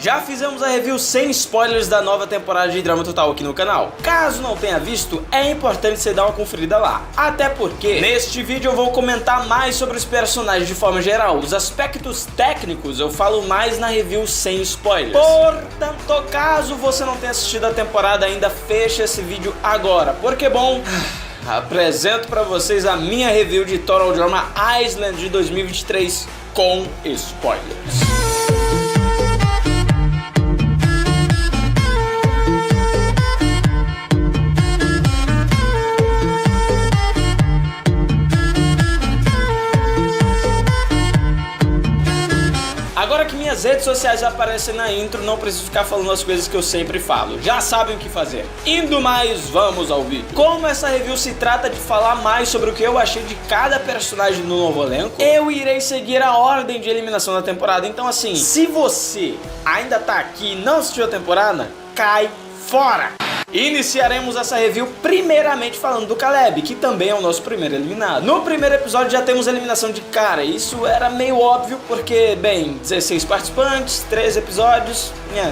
já fizemos a review sem spoilers da nova temporada de Drama Total aqui no canal. Caso não tenha visto, é importante você dar uma conferida lá. Até porque, neste vídeo eu vou comentar mais sobre os personagens de forma geral. Os aspectos técnicos eu falo mais na review sem spoilers. Portanto, caso você não tenha assistido a temporada ainda, fecha esse vídeo agora. Porque, bom, apresento pra vocês a minha review de Total Drama Island de 2023 com spoilers. Agora que minhas redes sociais aparecem na intro, não preciso ficar falando as coisas que eu sempre falo. Já sabem o que fazer. Indo mais, vamos ao vídeo. Como essa review se trata de falar mais sobre o que eu achei de cada personagem no novo elenco, eu irei seguir a ordem de eliminação da temporada. Então assim, se você ainda tá aqui e não assistiu a temporada, cai fora! Iniciaremos essa review primeiramente falando do Caleb, que também é o nosso primeiro eliminado. No primeiro episódio já temos a eliminação de cara. Isso era meio óbvio porque, bem, 16 participantes, 3 episódios,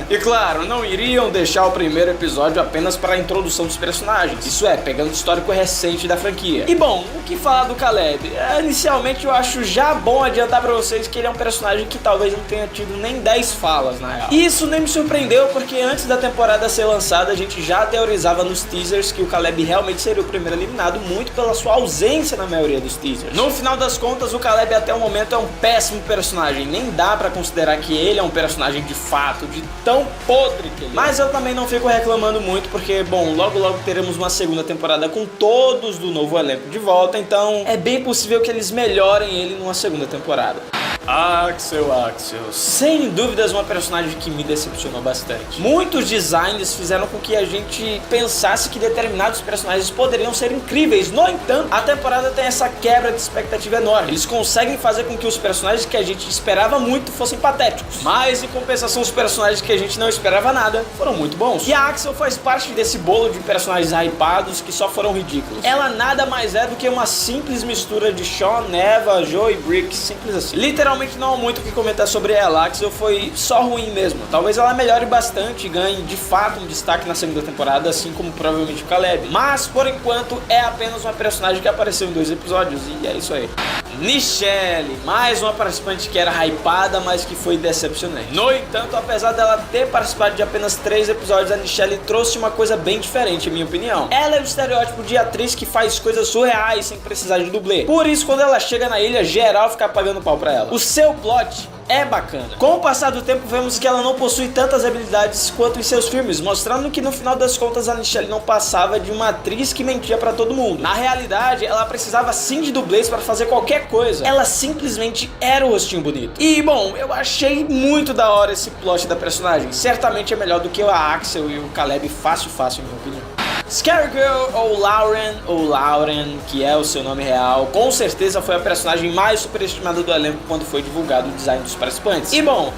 E claro, não iriam deixar o primeiro episódio apenas para a introdução dos personagens. Isso é, pegando o histórico recente da franquia. E bom, o que falar do Caleb? Inicialmente eu acho já bom adiantar pra vocês que ele é um personagem que talvez não tenha tido nem 10 falas na real. E isso nem me surpreendeu porque antes da temporada ser lançada a gente já teorizava nos teasers que o Caleb realmente seria o primeiro eliminado, muito pela sua ausência na maioria dos teasers. No final das contas, o Caleb até o momento é um péssimo personagem, nem dá pra considerar que ele é um personagem de fato, de tão podre que ele é. Mas eu também não fico reclamando muito porque, bom, logo teremos uma segunda temporada com todos do novo elenco de volta, então é bem possível que eles melhorem ele numa segunda temporada. Axel. Sem dúvidas uma personagem que me decepcionou bastante. Muitos designs fizeram com que a gente pensasse que determinados personagens poderiam ser incríveis. No entanto, a temporada tem essa quebra de expectativa enorme. Eles conseguem fazer com que os personagens que a gente esperava muito fossem patéticos. Mas, em compensação, os personagens que a gente não esperava nada foram muito bons. E a Axel faz parte desse bolo de personagens hypados que só foram ridículos. Ela nada mais é do que uma simples mistura de Sean, Eva, Joe e Brick. Simples assim. Literalmente não há muito o que comentar sobre ela. A Axel foi só ruim mesmo. Talvez ela melhore bastante e ganhe de fato um destaque na segunda temporada, assim como provavelmente o Caleb. Mas por enquanto é apenas uma personagem que apareceu em 2 episódios e é isso aí. Nichelle, mais uma participante que era hypada, mas que foi decepcionante. No entanto, apesar dela ter participado de apenas 3 episódios, a Nichelle trouxe uma coisa bem diferente, em minha opinião. Ela é o estereótipo de atriz que faz coisas surreais sem precisar de dublê. Por isso, quando ela chega na ilha, geral fica pagando pau pra ela. O seu plot é bacana. Com o passar do tempo, vemos que ela não possui tantas habilidades quanto em seus filmes, mostrando que no final das contas a Nichelle não passava de uma atriz que mentia pra todo mundo. Na realidade, ela precisava sim de dublês pra fazer qualquer coisa. Ela simplesmente era o rostinho bonito. E bom, eu achei muito da hora esse plot da personagem. Certamente é melhor do que a Axel e o Caleb fácil, em minha opinião. Scary Girl ou Lauren, que é o seu nome real, com certeza foi a personagem mais superestimada do elenco quando foi divulgado o design dos participantes. E bom,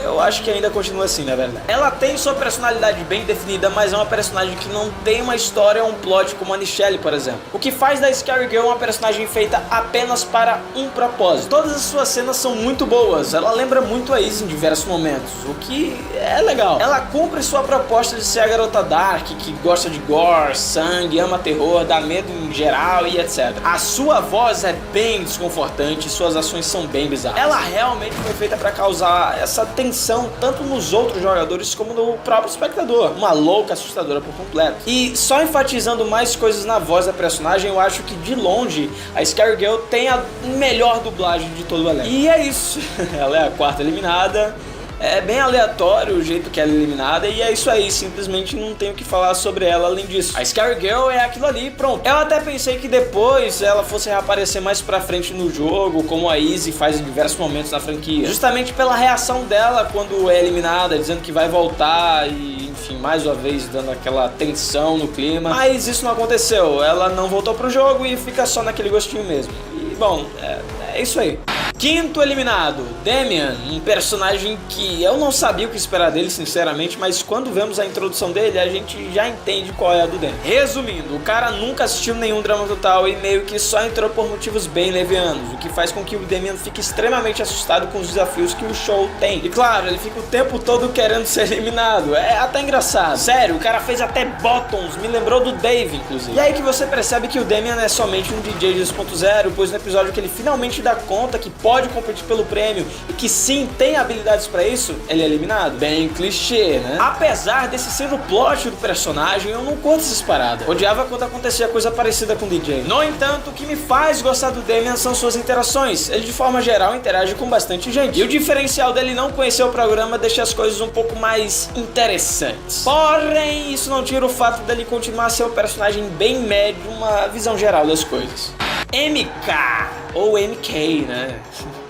eu acho que ainda continua assim, na verdade. Ela tem sua personalidade bem definida, mas é uma personagem que não tem uma história ou um plot como a Nichelle, por exemplo. O que faz da Scary Girl uma personagem feita apenas para um propósito. Todas as suas cenas são muito boas, ela lembra muito a Izzy em diversos momentos, o que é legal. Ela cumpre sua proposta de ser a garota dark, que gosta de gore, sangue, ama terror, dá medo em geral e etc. A sua voz é bem desconfortante e suas ações são bem bizarras. Ela realmente foi feita para causar essa tensão tanto nos outros jogadores como no próprio espectador. Uma louca assustadora por completo. E só enfatizando mais coisas na voz da personagem, eu acho que de longe a Scary Girl tem a melhor dublagem de todo o elenco. E é isso. Ela é a 4ª eliminada. É bem aleatório o jeito que ela é eliminada e é isso aí, simplesmente não tenho o que falar sobre ela além disso. A Scary Girl é aquilo ali, pronto. Eu até pensei que depois ela fosse reaparecer mais pra frente no jogo, como a Izzy faz em diversos momentos na franquia. Justamente pela reação dela quando é eliminada, dizendo que vai voltar e, enfim, mais uma vez dando aquela tensão no clima. Mas isso não aconteceu, ela não voltou pro jogo e fica só naquele gostinho mesmo. E, bom, é isso aí. Quinto eliminado, Damian, um personagem que eu não sabia o que esperar dele, sinceramente, mas quando vemos a introdução dele, a gente já entende qual é a do Damian. Resumindo, o cara nunca assistiu nenhum Drama Total e meio que só entrou por motivos bem levianos, o que faz com que o Damian fique extremamente assustado com os desafios que o show tem. E claro, ele fica o tempo todo querendo ser eliminado, é até engraçado. Sério, o cara fez até bottoms, me lembrou do Dave, inclusive. E aí que você percebe que o Damian é somente um DJ 2.0, pois no episódio que ele finalmente dá conta que pode competir pelo prêmio e que sim tem habilidades pra isso, ele é eliminado. Bem clichê, né? Apesar desse ser o plot do personagem, eu não curto essas paradas. Odiava quando acontecia coisa parecida com o DJ. No entanto, o que me faz gostar do Damian são suas interações. Ele de forma geral interage com bastante gente. E o diferencial dele não conhecer o programa deixa as coisas um pouco mais interessantes. Porém, isso não tira o fato dele continuar a ser um personagem bem médio, uma visão geral das coisas. MK, ou MK, né?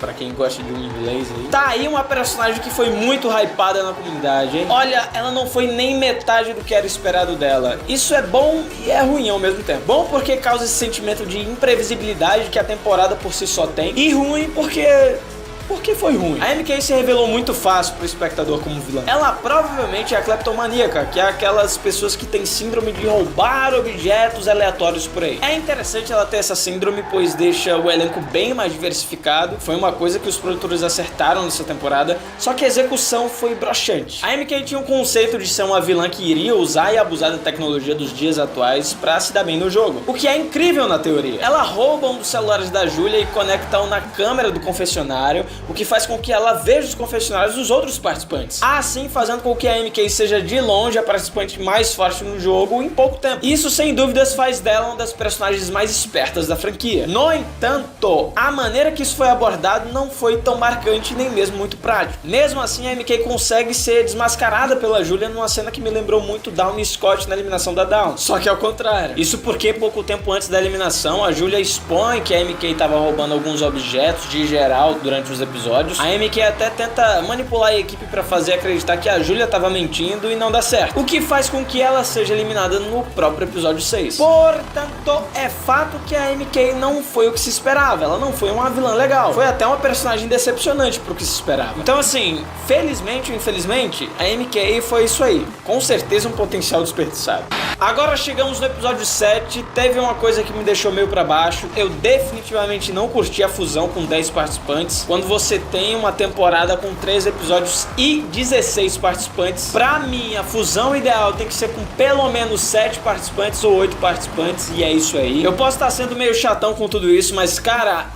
Pra quem gosta de um inglês aí. Tá aí uma personagem que foi muito hypada na comunidade, hein? Olha, ela não foi nem metade do que era esperado dela. Isso é bom e é ruim ao mesmo tempo. Bom porque causa esse sentimento de imprevisibilidade que a temporada por si só tem. E ruim porque foi ruim. A MK se revelou muito fácil pro espectador como vilã. Ela provavelmente é a cleptomaníaca, que é aquelas pessoas que têm síndrome de roubar objetos aleatórios por aí. É interessante ela ter essa síndrome, pois deixa o elenco bem mais diversificado. Foi uma coisa que os produtores acertaram nessa temporada, só que a execução foi broxante. A MK tinha um conceito de ser uma vilã que iria usar e abusar da tecnologia dos dias atuais pra se dar bem no jogo, o que é incrível na teoria. Ela rouba um dos celulares da Julia e conecta-o na câmera do confessionário, o que faz com que ela veja os confessionários dos outros participantes, assim fazendo com que a MK seja de longe a participante mais forte no jogo em pouco tempo. Isso sem dúvidas faz dela uma das personagens mais espertas da franquia. No entanto, a maneira que isso foi abordado não foi tão marcante nem mesmo muito prático. Mesmo assim, a MK consegue ser desmascarada pela Julia numa cena que me lembrou muito Dawn e Scott na eliminação da Dawn, só que ao contrário. Isso porque pouco tempo antes da eliminação, a Julia expõe que a MK estava roubando alguns objetos de geral durante os episódios. A MK até tenta manipular a equipe para fazer acreditar que a Julia estava mentindo e não dá certo, o que faz com que ela seja eliminada no próprio episódio 6. Portanto, é fato que a MK não foi o que se esperava, ela não foi uma vilã legal, foi até uma personagem decepcionante pro que se esperava. Então assim, felizmente ou infelizmente, a MK foi isso aí, com certeza um potencial desperdiçado. Agora chegamos no episódio 7, teve uma coisa que me deixou meio pra baixo. Eu definitivamente não curti a fusão com 10 participantes. Quando você tem uma temporada com 3 episódios e 16 participantes, pra mim a fusão ideal tem que ser com pelo menos 7 participantes ou 8 participantes, e é isso aí. Eu posso estar sendo meio chatão com tudo isso, mas cara,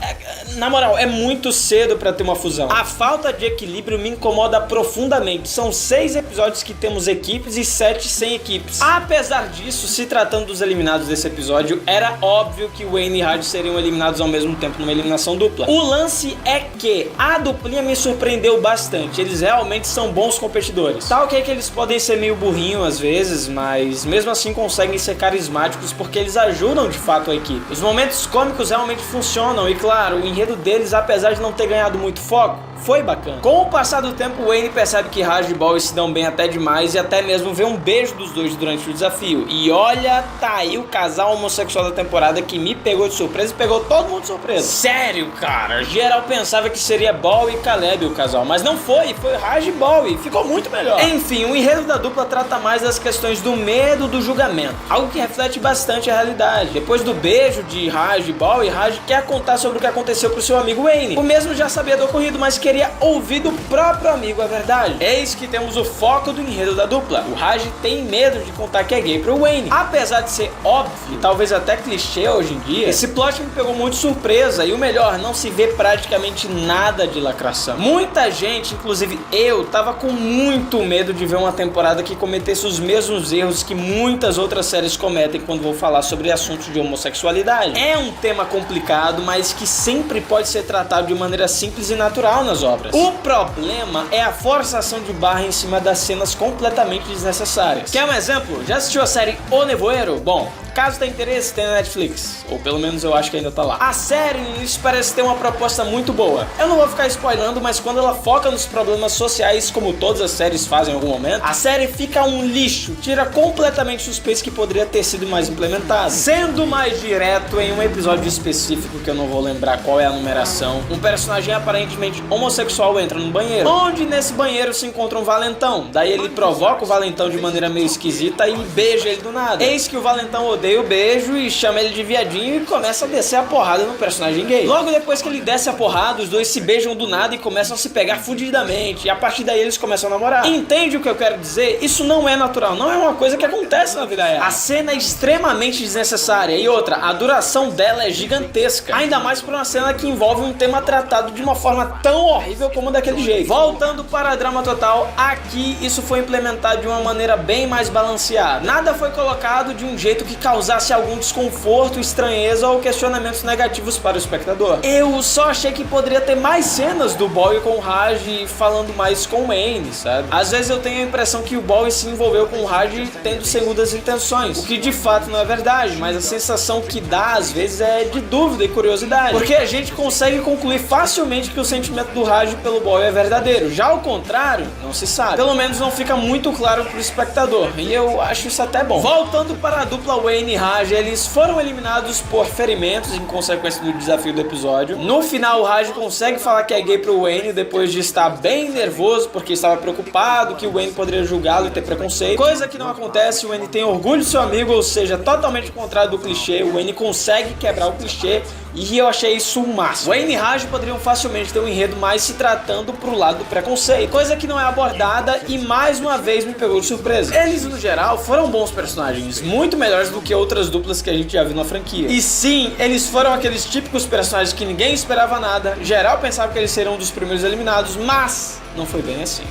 na moral, é muito cedo pra ter uma fusão. A falta de equilíbrio me incomoda profundamente. São 6 episódios que temos equipes e 7 sem equipes. Apesar disso, se tratando dos eliminados desse episódio, era óbvio que Wayne e Raj seriam eliminados ao mesmo tempo numa eliminação dupla. O lance é que a duplinha me surpreendeu bastante. Eles realmente são bons competidores. Tá ok que eles podem ser meio burrinho às vezes, mas mesmo assim conseguem ser carismáticos porque eles ajudam de fato a equipe. Os momentos cômicos realmente funcionam e claro, o enredo deles, apesar de não ter ganhado muito foco, foi bacana. Com o passar do tempo, Wayne percebe que Raj e Bowie se dão bem até demais e até mesmo vê um beijo dos dois durante o desafio. E olha, tá aí o casal homossexual da temporada que me pegou de surpresa e pegou todo mundo de surpresa. Sério, cara, geral pensava que seria Bowie e Caleb o casal, mas não foi Raj e Bowie, ficou muito melhor. Enfim, o enredo da dupla trata mais das questões do medo do julgamento, algo que reflete bastante a realidade. Depois do beijo de Raj e Bowie, Raj quer contar sobre o que aconteceu pro seu amigo Wayne. O mesmo já sabia do ocorrido, mas queria ouvir do próprio amigo a verdade. Eis que temos o foco do enredo da dupla. O Raj tem medo de contar que é gay pro Wayne. Apesar de ser óbvio e talvez até clichê hoje em dia, esse plot me pegou muito surpresa e o melhor, não se vê praticamente nada de lacração. Muita gente, inclusive eu, tava com muito medo de ver uma temporada que cometesse os mesmos erros que muitas outras séries cometem quando vou falar sobre assuntos de homossexualidade. É um tema complicado, mas que sempre pode ser tratado de maneira simples e natural nas outras obras. O problema é a forçação de barra em cima das cenas completamente desnecessárias. Quer um exemplo? Já assistiu a série O Nevoeiro? Bom, caso tenha interesse, tem na Netflix. Ou pelo menos eu acho que ainda tá lá. A série, no início, parece ter uma proposta muito boa. Eu não vou ficar spoilando, mas quando ela foca nos problemas sociais, como todas as séries fazem em algum momento, a série fica um lixo, tira completamente o suspense que poderia ter sido mais implementado. Sendo mais direto, em um episódio específico, que eu não vou lembrar qual é a numeração, um personagem aparentemente homossexual entra no banheiro, onde nesse banheiro se encontra um valentão. Daí ele provoca o valentão de maneira meio esquisita e beija ele do nada. Eis que o valentão odeia o beijo e chama ele de viadinho e começa a descer a porrada no personagem gay. Logo depois que ele desce a porrada, os dois se beijam do nada e começam a se pegar fudidamente, e a partir daí eles começam a namorar. Entende o que eu quero dizer? Isso não é natural, não é uma coisa que acontece na vida real. A cena é extremamente desnecessária, e outra, a duração dela é gigantesca, ainda mais por uma cena que envolve um tema tratado de uma forma tão horrível como daquele jeito. Voltando para a Drama Total, aqui isso foi implementado de uma maneira bem mais balanceada. Nada foi colocado de um jeito que causasse algum desconforto, estranheza ou questionamentos negativos para o espectador. Eu só achei que poderia ter mais cenas do Bowie com o Raj falando mais com o Wayne, sabe? Às vezes eu tenho a impressão que o Bowie se envolveu com o Raj tendo segundas intenções, o que de fato não é verdade, mas a sensação que dá às vezes é de dúvida e curiosidade, porque a gente consegue concluir facilmente que o sentimento do Raj pelo Bowie é verdadeiro. Já ao contrário, não se sabe. Pelo menos não fica muito claro pro espectador, e eu acho isso até bom. Voltando para a dupla Wayne e Raj, eles foram eliminados por ferimentos em consequência do desafio do episódio. No final, o Raj consegue falar que é gay pro Wayne depois de estar bem nervoso porque estava preocupado que o Wayne poderia julgá-lo e ter preconceito, coisa que não acontece. O Wayne tem orgulho do seu amigo, ou seja, totalmente contrário do clichê. O Wayne consegue quebrar o clichê e eu achei isso um máximo. Wayne e Raj poderiam facilmente ter um enredo mais se tratando pro lado do preconceito, coisa que não é abordada e mais uma vez me pegou de surpresa. Eles, no geral, foram bons personagens, muito melhores do que outras duplas que a gente já viu na franquia. E sim, eles foram aqueles típicos personagens que ninguém esperava nada, geral pensava que eles seriam um dos primeiros eliminados, mas não foi bem assim.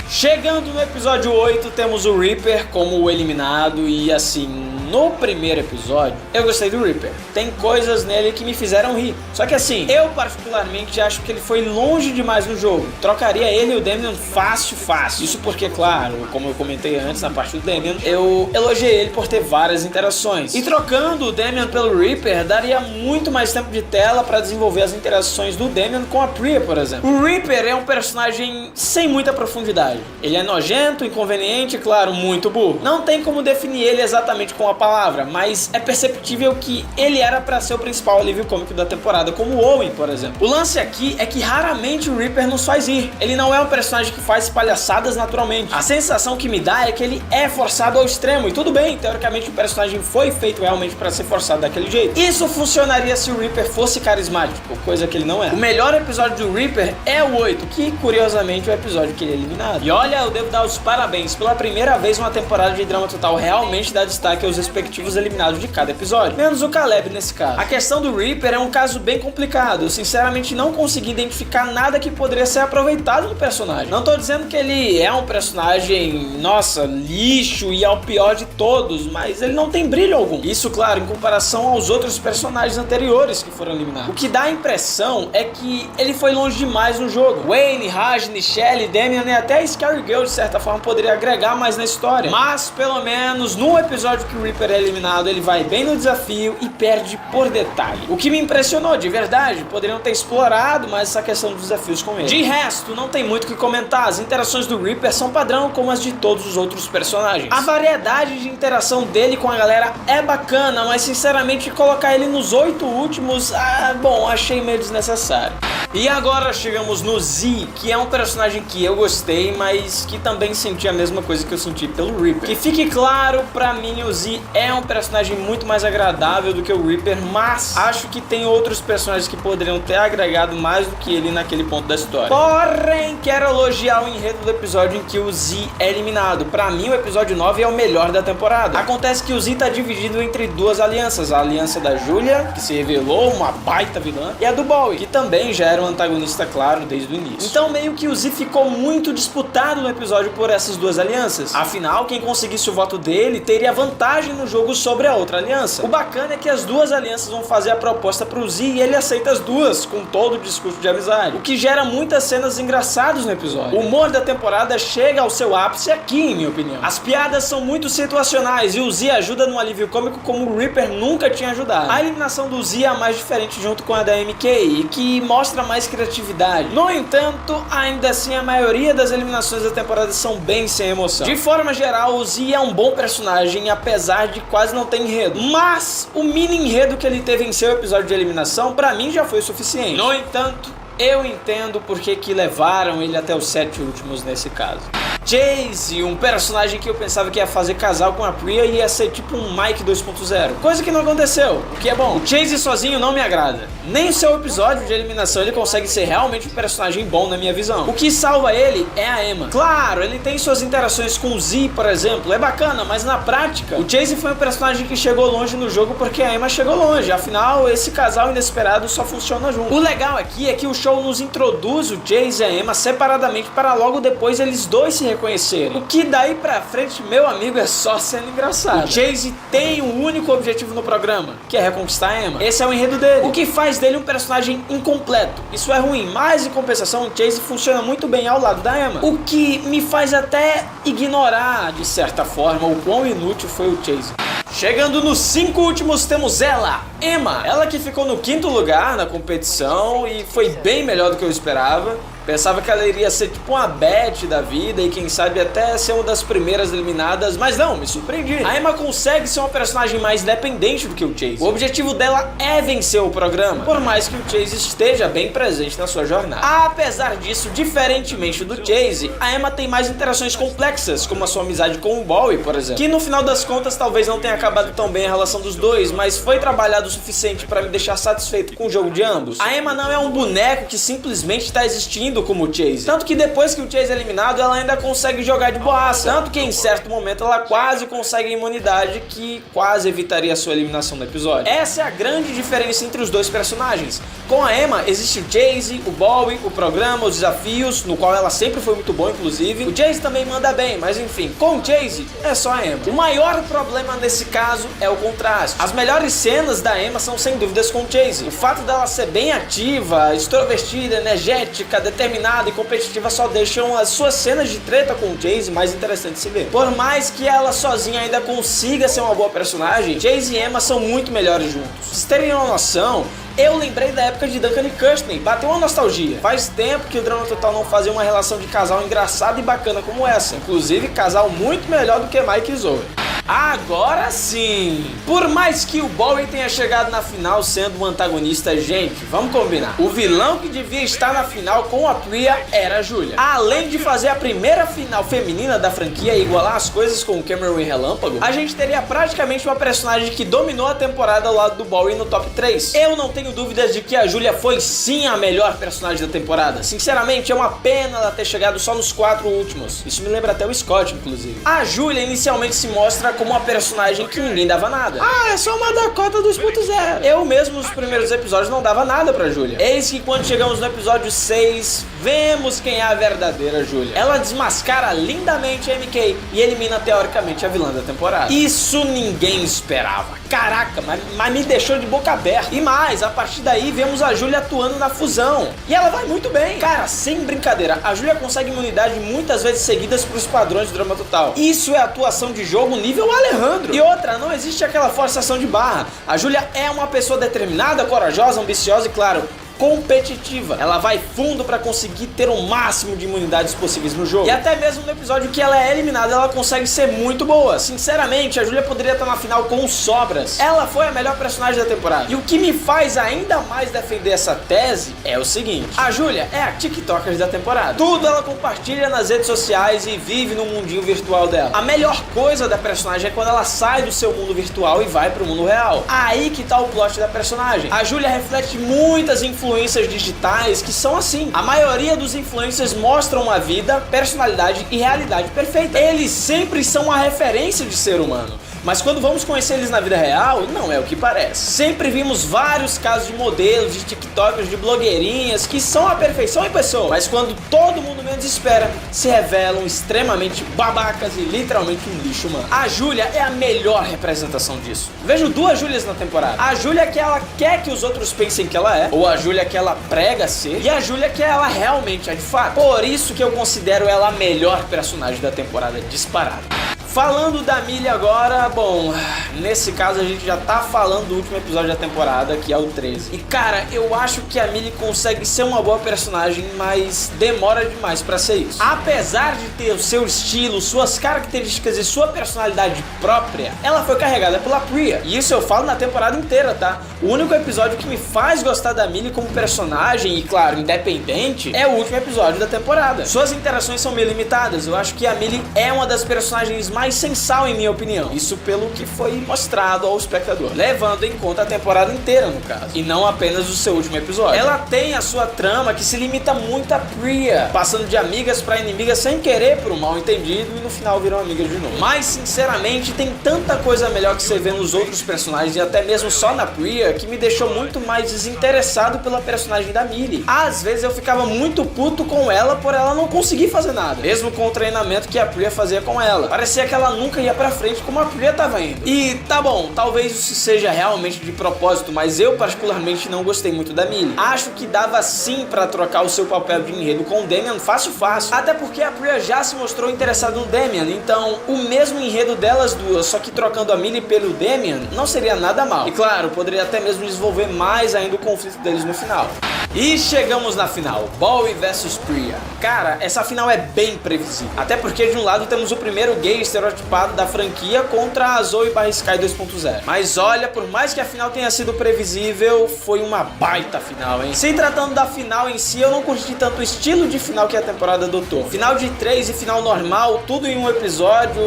Chegando no episódio 8, temos o Reaper como o eliminado e assim, no primeiro episódio, eu gostei do Reaper. Tem coisas nele que me fizeram rir. Só que assim, eu particularmente acho que ele foi longe demais no jogo. Trocaria ele e o Damian fácil. Isso porque, claro, como eu comentei antes na parte do Damian, eu elogiei ele por ter várias interações. E trocando o Damian pelo Reaper, daria muito mais tempo de tela para desenvolver as interações do Damian com a Priya, por exemplo. O Reaper é um personagem sem muita profundidade. Ele é nojento, inconveniente, claro, muito burro. Não tem como definir ele exatamente com a palavra, mas é perceptível que ele era pra ser o principal alívio cômico da temporada, como o Owen, por exemplo. O lance aqui é que raramente o Reaper nos faz rir. Ele não é um personagem que faz palhaçadas naturalmente. A sensação que me dá é que ele é forçado ao extremo, e tudo bem, teoricamente o personagem foi feito realmente pra ser forçado daquele jeito. Isso funcionaria se o Reaper fosse carismático, coisa que ele não é. O melhor episódio do Reaper é o 8, que curiosamente é o episódio que ele é eliminado. E olha, eu devo dar os parabéns. Pela primeira vez uma temporada de Drama Total realmente dá destaque aos respectivos eliminados de cada episódio, menos o Caleb nesse caso. A questão do Reaper é um caso bem complicado. Eu sinceramente não consegui identificar nada que poderia ser aproveitado do personagem. Não tô dizendo que ele é um personagem, nossa, lixo e é o pior de todos, mas ele não tem brilho algum. Isso, claro, em comparação aos outros personagens anteriores que foram eliminados. O que dá a impressão é que ele foi longe demais no jogo. Wayne, Raj, Nichelle, Damian e até a Scary Girl, de certa forma, poderia agregar mais na história. Mas, pelo menos, no episódio que o Reaper é eliminado, ele vai bem no desafio e perde por detalhe. O que me impressionou, de verdade. Poderiam ter explorado mais essa questão dos desafios com ele. De resto, não tem muito o que comentar. As interações do Reaper são padrão como as de todos os outros personagens. A variedade de interação dele com a galera é bacana, mas sinceramente colocar ele nos 8 últimos, bom, achei meio desnecessário. E agora chegamos no Z, que é um personagem que eu gostei, mas que também senti a mesma coisa que eu senti pelo Reaper. Que fique claro, pra mim o Z é um personagem muito mais agradável do que o Reaper, mas acho que tem outros personagens que poderiam ter agregado mais do que ele naquele ponto da história. Porém, quero elogiar o enredo do episódio em que o Z é eliminado. Pra mim, o episódio 9 é o melhor da temporada. Acontece que o Z tá dividido entre duas alianças. A aliança da Julia, que se revelou uma baita vilã, e a do Bowie, que também já era um antagonista claro desde o início. Então meio que o Z ficou muito disputado no episódio por essas duas alianças. Afinal, quem conseguisse o voto dele teria vantagem no jogo sobre a outra aliança. O bacana é que as duas alianças vão fazer a proposta pro Z e ele aceita as duas, com todo o discurso de amizade, o que gera muitas cenas engraçadas no episódio. O humor da temporada chega ao seu ápice aqui, em minha opinião. As piadas são muito situacionais e o Z ajuda no alívio cômico como o Reaper nunca tinha ajudado. A eliminação do Z é a mais diferente junto com a da MK, e que mostra mais criatividade. No entanto, ainda assim a maioria das eliminações da temporada são bem sem emoção. De forma geral, o Z é um bom personagem, apesar de quase não ter enredo. Mas o mini enredo que ele teve em seu episódio de eliminação, pra mim já foi o suficiente. No entanto, eu entendo por que levaram ele até os 7 últimos nesse caso. Chase, um personagem que eu pensava que ia fazer casal com a Priya e ia ser tipo um Mike 2.0, coisa que não aconteceu, o que é bom. O Chase sozinho não me agrada. Nem o seu episódio de eliminação ele consegue ser realmente um personagem bom na minha visão. O que salva ele é a Emma. Claro, ele tem suas interações com o Z, por exemplo, é bacana, mas na prática, o Chase foi um personagem que chegou longe no jogo porque a Emma chegou longe. Afinal, esse casal inesperado só funciona junto. O legal aqui é que o show nos introduz o Chase e a Emma separadamente para logo depois eles dois se reconhecerem. O que daí pra frente, meu amigo, é só sendo engraçado. O Chase tem um único objetivo no programa, que é reconquistar a Emma. Esse é o enredo dele, o que faz dele um personagem incompleto. Isso é ruim, mas em compensação o Chase funciona muito bem ao lado da Emma, o que me faz até ignorar, de certa forma, o quão inútil foi o Chase. Chegando nos 5 últimos temos ela, Emma. Ela que ficou no 5º lugar na competição e foi bem melhor do que eu esperava. Pensava que ela iria ser tipo uma Beth da vida e quem sabe até ser uma das primeiras eliminadas, mas não, me surpreendi. A Emma consegue ser uma personagem mais independente do que o Chase. O objetivo dela é vencer o programa, por mais que o Chase esteja bem presente na sua jornada. Apesar disso, diferentemente do Chase, a Emma tem mais interações complexas, como a sua amizade com o Bowie, por exemplo, que no final das contas talvez não tenha acabado tão bem a relação dos dois, mas foi trabalhado o suficiente para me deixar satisfeito com o jogo de ambos. A Emma não é um boneco que simplesmente está existindo como o Chase, tanto que depois que o Chase é eliminado ela ainda consegue jogar de boaça, tanto que em certo momento ela quase consegue a imunidade que quase evitaria a sua eliminação no episódio. Essa é a grande diferença entre os dois personagens. Com a Emma existe o Chase, o Bowie, o programa, os desafios, no qual ela sempre foi muito bom inclusive. O Chase também manda bem, mas enfim, com o Chase é só a Emma. O maior problema nesse caso é o contraste. As melhores cenas da Emma são sem dúvidas com o Chase. O fato dela ser bem ativa, extrovertida, energética, determinada e competitiva só deixam as suas cenas de treta com o Chase mais interessantes de se ver. Por mais que ela sozinha ainda consiga ser uma boa personagem, Chase e Emma são muito melhores juntos. Pra vocês terem uma noção, eu lembrei da época de Duncan e Kirsten, bateu uma nostalgia. Faz tempo que o Drama Total não fazia uma relação de casal engraçada e bacana como essa. Inclusive, casal muito melhor do que Mike e Zoe. Agora sim! Por mais que o Bowie tenha chegado na final sendo um antagonista, gente, vamos combinar. O vilão que devia estar na final com a Priya era a Julia. Além de fazer a primeira final feminina da franquia e igualar as coisas com o Cameron e Relâmpago, a gente teria praticamente uma personagem que dominou a temporada ao lado do Bowie no top 3. Eu não tenho dúvidas de que a Julia foi sim a melhor personagem da temporada. Sinceramente, é uma pena ela ter chegado só nos 4 últimos. Isso me lembra até o Scott, inclusive. A Julia inicialmente se mostra como uma personagem que ninguém dava nada. Ah, é só uma Dakota 2.0. Eu mesmo nos primeiros episódios não dava nada pra Julia. Eis que quando chegamos no episódio 6, vemos quem é a verdadeira Julia. Ela desmascara lindamente a MK e elimina teoricamente a vilã da temporada. Isso ninguém esperava. Caraca, mas me deixou de boca aberta. E mais, a partir daí vemos a Julia atuando na fusão. E ela vai muito bem. Cara, sem brincadeira, a Julia consegue imunidade muitas vezes seguidas pros padrões do Drama Total. Isso é atuação de jogo nível Alejandro. E outra, não existe aquela forçação de barra. A Julia é uma pessoa determinada, corajosa, ambiciosa e, claro, competitiva. Ela vai fundo pra conseguir ter o máximo de imunidades possíveis no jogo. E até mesmo no episódio que ela é eliminada, ela consegue ser muito boa. Sinceramente, a Julia poderia estar na final com sobras. Ela foi a melhor personagem da temporada. E o que me faz ainda mais defender essa tese é o seguinte: a Julia é a TikToker da temporada. Tudo ela compartilha nas redes sociais e vive no mundinho virtual dela. A melhor coisa da personagem é quando ela sai do seu mundo virtual e vai pro mundo real. Aí que tá o plot da personagem. A Julia reflete muitas influências digitais que são assim. A maioria dos influencers mostram uma vida, personalidade e realidade perfeita. Eles sempre são uma referência de ser humano. Mas quando vamos conhecer eles na vida real, não é o que parece. Sempre vimos vários casos de modelos, de tiktokers, de blogueirinhas que são a perfeição em pessoa, mas quando todo mundo menos espera, se revelam extremamente babacas e literalmente um lixo humano. A Júlia é a melhor representação disso. Vejo duas Júlias na temporada. A Júlia que ela quer que os outros pensem que ela é, ou a Júlia que ela prega ser, e a Júlia que ela realmente é de fato. Por isso que eu considero ela a melhor personagem da temporada disparada. Falando da Millie agora, bom, nesse caso a gente já tá falando do último episódio da temporada, que é o 13. E cara, eu acho que a Millie consegue ser uma boa personagem, mas demora demais pra ser isso. Apesar de ter o seu estilo, suas características e sua personalidade própria, ela foi carregada pela Priya. E isso eu falo na temporada inteira, tá? O único episódio que me faz gostar da Millie como personagem, e claro, independente, é o último episódio da temporada. Suas interações são meio limitadas, eu acho que a Millie é uma das personagens mais sensal em minha opinião, isso pelo que foi mostrado ao espectador, levando em conta a temporada inteira no caso, e não apenas o seu último episódio. Ela tem a sua trama que se limita muito a Priya, passando de amigas para inimigas sem querer por um mal entendido e no final viram amigas de novo. Mas sinceramente tem tanta coisa melhor que você vê nos outros personagens e até mesmo só na Priya que me deixou muito mais desinteressado pela personagem da Millie. Às vezes eu ficava muito puto com ela por ela não conseguir fazer nada, mesmo com o treinamento que a Priya fazia com ela. Parecia que ela nunca ia pra frente como a Priya tava indo. E tá bom, talvez isso seja realmente de propósito, mas eu particularmente não gostei muito da Millie. Acho que dava sim pra trocar o seu papel de enredo com o Damian fácil. Até porque a Priya já se mostrou interessada no Damian, então o mesmo enredo delas duas, só que trocando a Millie pelo Damian, não seria nada mal. E claro, poderia até mesmo desenvolver mais ainda o conflito deles no final. E chegamos na final, Bowie vs Priya. Cara, essa final é bem previsível. Até porque de um lado temos o primeiro gay estereotipado da franquia contra a Zoe /Sky 2.0. Mas olha, por mais que a final tenha sido previsível, foi uma baita final, hein? Se tratando da final em si, eu não curti tanto o estilo de final que a temporada adotou. Final de 3 e final normal, tudo em um episódio,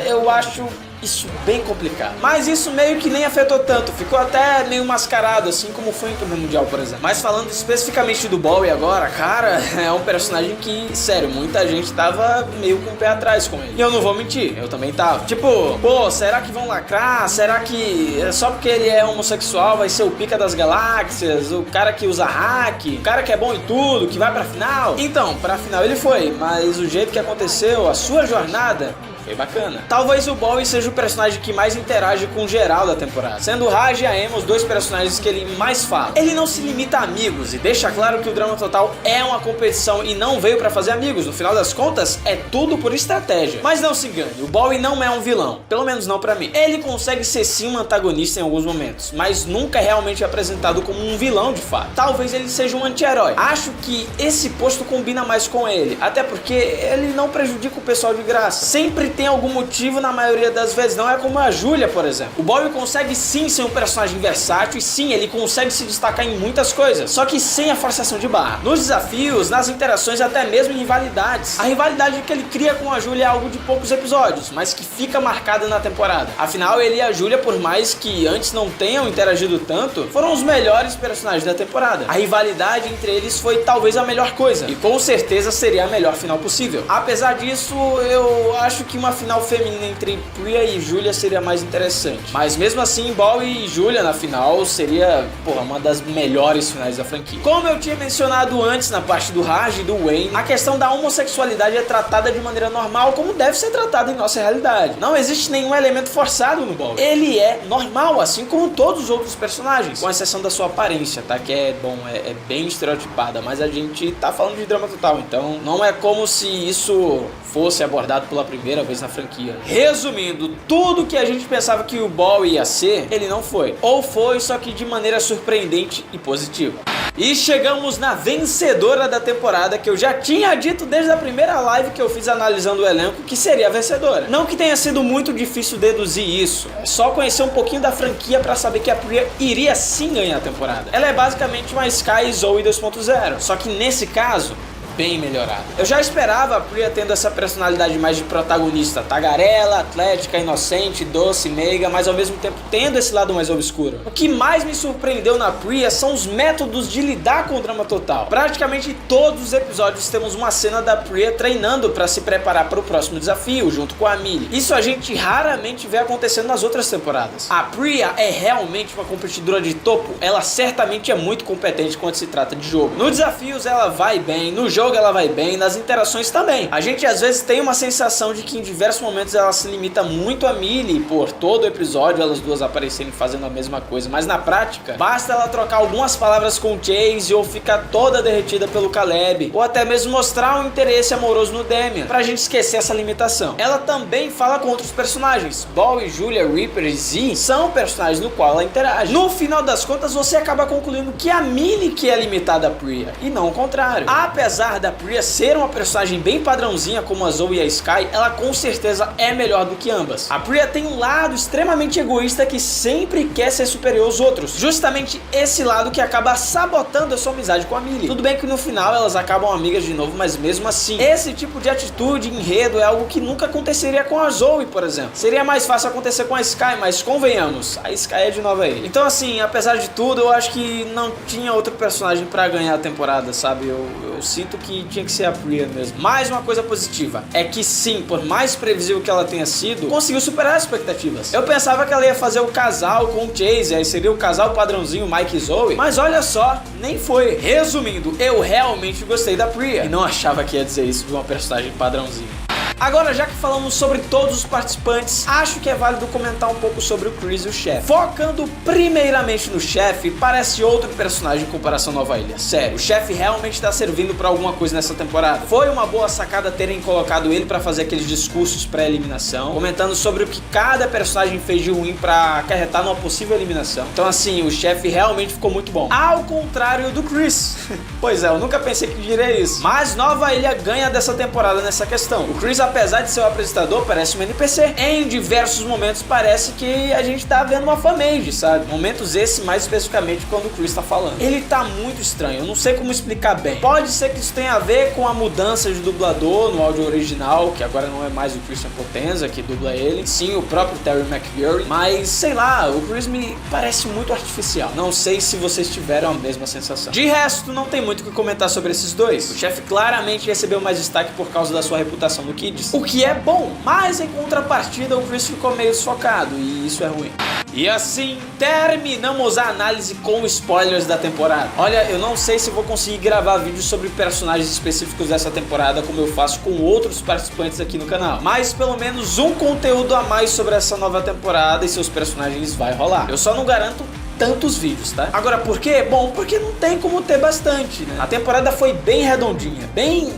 eu acho isso bem complicado. Mas isso meio que nem afetou tanto, ficou até meio mascarado, assim como foi em Torneio Mundial, por exemplo. Mas falando especificamente do Bowie agora, cara, é um personagem que, sério, muita gente tava meio com o pé atrás com ele. E eu não vou mentir, eu também tava. Tipo, pô, será que vão lacrar? Será que só porque ele é homossexual vai ser o pica das galáxias? O cara que usa hack? O cara que é bom em tudo, que vai pra final? Então, pra final ele foi, mas o jeito que aconteceu, a sua jornada, foi bacana. Talvez o Bowie seja o personagem que mais interage com o geral da temporada, sendo o Raj e a Emma os dois personagens que ele mais fala. Ele não se limita a amigos e deixa claro que o Drama Total é uma competição e não veio pra fazer amigos. No final das contas, é tudo por estratégia. Mas não se engane, o Bowie não é um vilão, pelo menos não pra mim. Ele consegue ser sim um antagonista em alguns momentos, mas nunca é realmente apresentado como um vilão de fato. Talvez ele seja um anti-herói. Acho que esse posto combina mais com ele, até porque ele não prejudica o pessoal de graça. Sempre tem algum motivo na maioria das vezes, não é como a Júlia, por exemplo. O Bowie consegue sim ser um personagem versátil e sim, ele consegue se destacar em muitas coisas, só que sem a forçação de barra. Nos desafios, nas interações, até mesmo em rivalidades. A rivalidade que ele cria com a Júlia é algo de poucos episódios, mas que fica marcada na temporada. Afinal, ele e a Júlia, por mais que antes não tenham interagido tanto, foram os melhores personagens da temporada. A rivalidade entre eles foi talvez a melhor coisa, e com certeza seria a melhor final possível. Apesar disso, eu acho que uma final feminina entre Priya e Júlia seria mais interessante. Mas mesmo assim, Bowie e Júlia na final seria, porra, uma das melhores finais da franquia. Como eu tinha mencionado antes na parte do Raj e do Wayne, a questão da homossexualidade é tratada de maneira normal, como deve ser tratada em nossa realidade. Não existe nenhum elemento forçado no Bowie. Ele é normal, assim como todos os outros personagens, com exceção da sua aparência, tá? Que é, bom, é bem estereotipada, mas a gente tá falando de Drama Total, então não é como se isso fosse abordado pela primeira vez na franquia. Resumindo, tudo que a gente pensava que o Bowie ia ser, ele não foi. Ou foi, só que de maneira surpreendente e positiva. E chegamos na vencedora da temporada, que eu já tinha dito desde a primeira live que eu fiz analisando o elenco que seria a vencedora. Não que tenha sido muito difícil deduzir isso, é só conhecer um pouquinho da franquia pra saber que a Priya iria sim ganhar a temporada. Ela é basicamente uma Sky Zoe 2.0, só que nesse caso, bem melhorada. Eu já esperava a Priya tendo essa personalidade mais de protagonista, tagarela, atlética, inocente, doce, meiga, mas ao mesmo tempo tendo esse lado mais obscuro. O que mais me surpreendeu na Priya são os métodos de lidar com o drama total. Praticamente em todos os episódios temos uma cena da Priya treinando para se preparar para o próximo desafio, junto com a Millie. Isso a gente raramente vê acontecendo nas outras temporadas. A Priya é realmente uma competidora de topo, ela certamente é muito competente quando se trata de jogo. Nos desafios ela vai bem, no jogo ela vai bem, nas interações também. A gente às vezes tem uma sensação de que em diversos momentos ela se limita muito a Millie, por todo o episódio elas duas aparecerem fazendo a mesma coisa, mas na prática, basta ela trocar algumas palavras com o Chase ou ficar toda derretida pelo Caleb, ou até mesmo mostrar um interesse amoroso no Damian, pra gente esquecer essa limitação. Ela também fala com outros personagens. Bowie, Julia, Reaper e Z são personagens no qual ela interage. No final das contas, você acaba concluindo que a Millie que é limitada a Priya, e não o contrário. Apesar da Priya ser uma personagem bem padrãozinha como a Zoe e a Sky, ela com certeza é melhor do que ambas. A Priya tem um lado extremamente egoísta que sempre quer ser superior aos outros. Justamente esse lado que acaba sabotando a sua amizade com a Millie. Tudo bem que no final elas acabam amigas de novo, mas mesmo assim, esse tipo de atitude em enredo é algo que nunca aconteceria com a Zoe, por exemplo. Seria mais fácil acontecer com a Sky, mas convenhamos, a Sky é de novo aí. Então assim, apesar de tudo, eu acho que não tinha outro personagem pra ganhar a temporada, sabe? Eu sinto que tinha que ser a Priya mesmo. Mais uma coisa positiva é que sim, por mais previsível que ela tenha sido, conseguiu superar as expectativas. Eu pensava que ela ia fazer o casal com o Chase, aí seria o casal padrãozinho Mike e Zoe, mas olha só, nem foi. Resumindo, eu realmente gostei da Priya e não achava que ia dizer isso de uma personagem padrãozinho. Agora, já que falamos sobre todos os participantes, acho que é válido comentar um pouco sobre o Chris e o chefe. Focando primeiramente no chefe, parece outro personagem em comparação à Nova Ilha. Sério, o chefe realmente está servindo para alguma coisa nessa temporada. Foi uma boa sacada terem colocado ele para fazer aqueles discursos pré-eliminação, comentando sobre o que cada personagem fez de ruim para acarretar numa possível eliminação. Então assim, o chefe realmente ficou muito bom. Ao contrário do Chris. Pois é, eu nunca pensei que diria isso. Mas Nova Ilha ganha dessa temporada nessa questão. O Chris, apesar de ser o apresentador, parece um NPC. Em diversos momentos parece que a gente tá vendo uma fanmade, sabe? Momentos esse mais especificamente quando o Chris tá falando. Ele tá muito estranho, eu não sei como explicar bem. Pode ser que isso tenha a ver com a mudança de dublador no áudio original, que agora não é mais o Christian Potenza que dubla ele, sim o próprio Terry McGuire, mas sei lá, o Chris me parece muito artificial. Não sei se vocês tiveram a mesma sensação. De resto, não tem muito o que comentar sobre esses dois. O chefe claramente recebeu mais destaque por causa da sua reputação no Kids, o que é bom, mas em contrapartida o Chris ficou meio desfocado e isso é ruim. E assim terminamos a análise com spoilers da temporada. Olha, eu não sei se vou conseguir gravar vídeos sobre personagens específicos dessa temporada como eu faço com outros participantes aqui no canal, mas pelo menos um conteúdo a mais sobre essa nova temporada e seus personagens vai rolar. Eu só não garanto tantos vídeos, tá? Agora por quê? Bom, porque não tem como ter bastante, né? A temporada foi bem redondinha, bem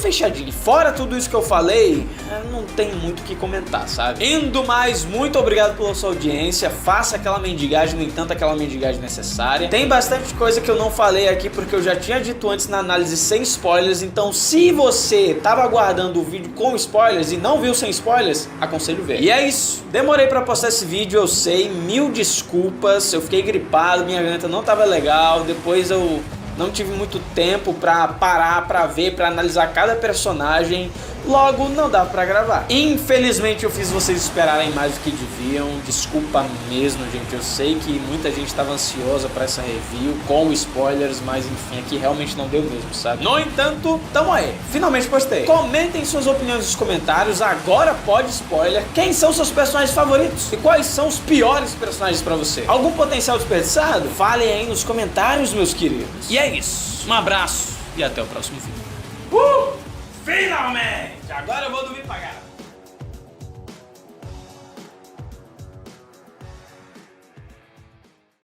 fechadinho. Fora tudo isso que eu falei, não tem muito o que comentar, sabe? Indo mais, muito obrigado pela sua audiência. Faça aquela mendigagem, no entanto, aquela mendigagem necessária. Tem bastante coisa que eu não falei aqui porque eu já tinha dito antes na análise sem spoilers. Então, se você tava aguardando o vídeo com spoilers e não viu sem spoilers, aconselho ver. E é isso. Demorei pra postar esse vídeo, eu sei. Mil desculpas. Eu fiquei gripado, minha garganta não tava legal. Depois eu não tive muito tempo pra parar, pra ver, pra analisar cada personagem. Logo, não dava pra gravar. Infelizmente, eu fiz vocês esperarem mais do que deviam. Desculpa mesmo, gente. Eu sei que muita gente estava ansiosa pra essa review com spoilers, mas enfim, aqui realmente não deu mesmo, sabe? No entanto, tamo aí. Finalmente postei. Comentem suas opiniões nos comentários. Agora pode spoiler. Quem são seus personagens favoritos? E quais são os piores personagens pra você? Algum potencial desperdiçado? Falem aí nos comentários, meus queridos. E é isso. Um abraço e até o próximo vídeo. Finalmente! Agora eu vou dormir pagado.